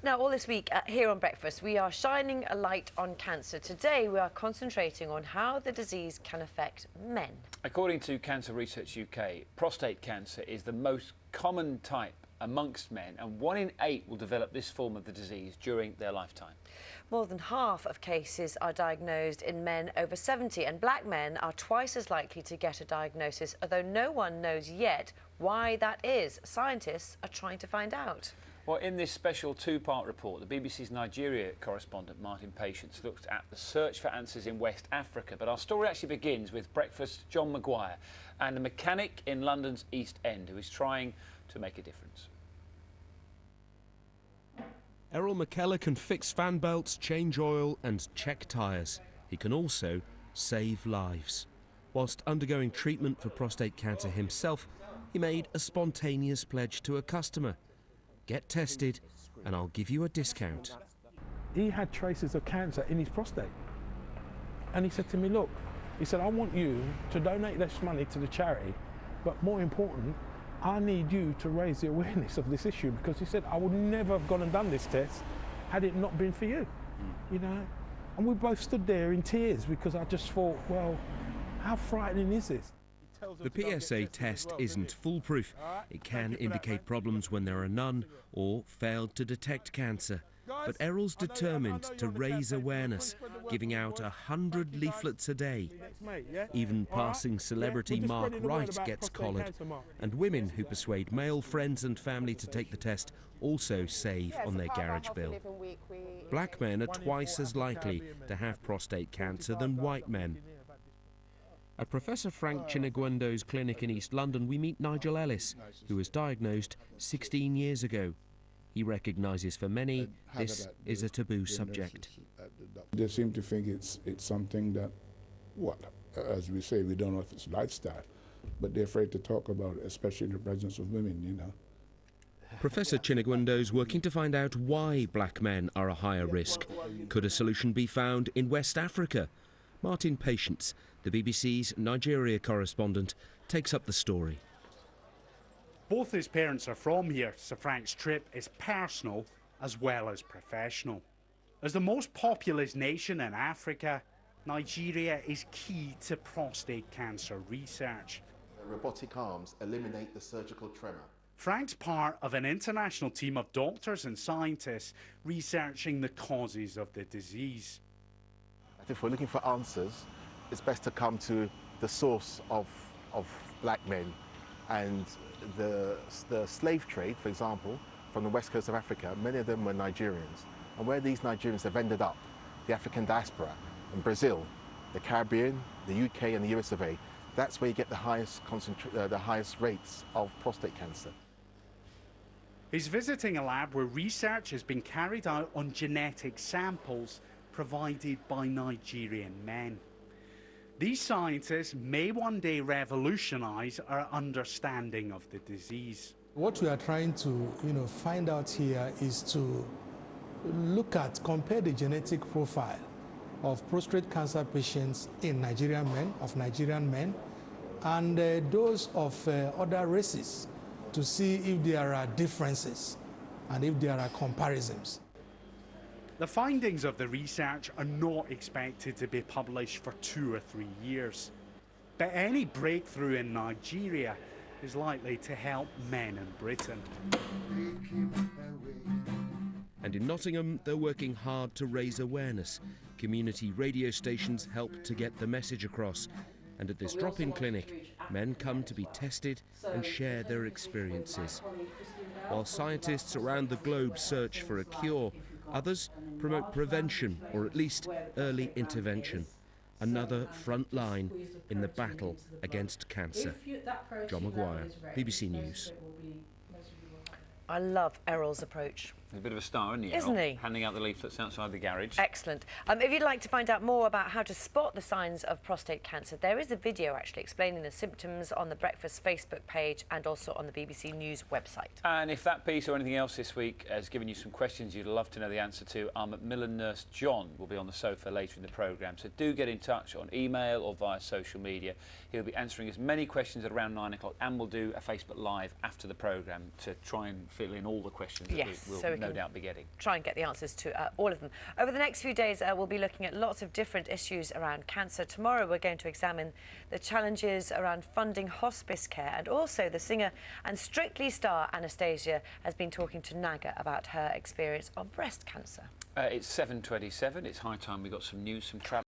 Now, all this week here on Breakfast, we are shining a light on cancer. Today, we are concentrating on how the disease can affect men. According to Cancer Research UK, prostate cancer is the most common type amongst men, and 1 in 8 will develop this form of the disease during their lifetime. More than half of cases are diagnosed in men over 70, and black men are twice as likely to get a diagnosis, although no one knows yet why that is. Scientists are trying to find out. Well, in this special two-part report, the BBC's Nigeria correspondent Martin Patience looked at the search for answers in West Africa. But our story actually begins with Breakfast's John Maguire and a mechanic in London's East End who is trying to make a difference. Errol McKellar can fix fan belts, change oil and check tyres. He can also save lives. Whilst undergoing treatment for prostate cancer himself, he made a spontaneous pledge to a customer. Get tested and I'll give you a discount. He had traces of cancer in his prostate. And he said to me, look, he said, I want you to donate this money to the charity, but more important, I need you to raise the awareness of this issue, because he said, I would never have gone and done this test had it not been for you, you know? And we both stood there in tears because I just thought, well, how frightening is this? The PSA test isn't foolproof. It can indicate problems when there are none or failed to detect cancer. But Errol's determined to raise awareness, giving out 100 leaflets a day. Even passing celebrity Mark Wright gets collared. And women who persuade male friends and family to take the test also save on their garage bill. Black men are twice as likely to have prostate cancer than white men. At Professor Frank Chinegwendo's clinic in East London, we meet Nigel Ellis, who was diagnosed 16 years ago. He recognises for many this is a taboo subject. They seem to think it's something that, as we say, we don't know if it's lifestyle, but they're afraid to talk about it, especially in the presence of women, you know. Professor Chinegwendo's working to find out why black men are a higher risk. Could a solution be found in West Africa? Martin Patience, the BBC's Nigeria correspondent, takes up the story. Both his parents are from here, so Frank's trip is personal as well as professional. As the most populous nation in Africa, Nigeria is key to prostate cancer research. Robotic arms eliminate the surgical tremor. Frank's part of an international team of doctors and scientists researching the causes of the disease. If we're looking for answers, it's best to come to the source of black men. And the slave trade, for example, from the west coast of Africa, many of them were Nigerians. And where these Nigerians have ended up, the African diaspora, in Brazil, the Caribbean, the UK and the US of A, that's where you get the highest rates of prostate cancer. He's visiting a lab where research has been carried out on genetic samples provided by Nigerian men. These scientists may one day revolutionise our understanding of the disease. What we are trying to find out here is to compare the genetic profile of prostate cancer patients in Nigerian men, and those of other races, to see if there are differences and if there are comparisons. The findings of the research are not expected to be published for 2 or 3 years. But any breakthrough in Nigeria is likely to help men in Britain. And in Nottingham, they're working hard to raise awareness. Community radio stations help to get the message across. And at this drop-in clinic, men come to be tested and share their experiences. While scientists around the globe search for a cure, others promote prevention, or at least early intervention. Another front line in the battle against cancer. John Maguire, BBC News. I love Errol's approach. He's a bit of a star, isn't he? Isn't he? Handing out the leaflets outside the garage. Excellent. If you'd like to find out more about how to spot the signs of prostate cancer, there is a video actually explaining the symptoms on the Breakfast Facebook page and also on the BBC News website. And if that piece or anything else this week has given you some questions you'd love to know the answer to, our Macmillan nurse John will be on the sofa later in the programme. So do get in touch on email or via social media. He'll be answering as many questions at around 9 o'clock, and we'll do a Facebook Live after the programme to try and fill in all the questions that yes, we'll so we no doubt be getting. Try and get the answers to all of them. Over the next few days, we'll be looking at lots of different issues around cancer. Tomorrow, we're going to examine the challenges around funding hospice care, and also the singer and Strictly star Anastasia has been talking to Naga about her experience of breast cancer. It's 7:27. It's high time we got some news, some travel.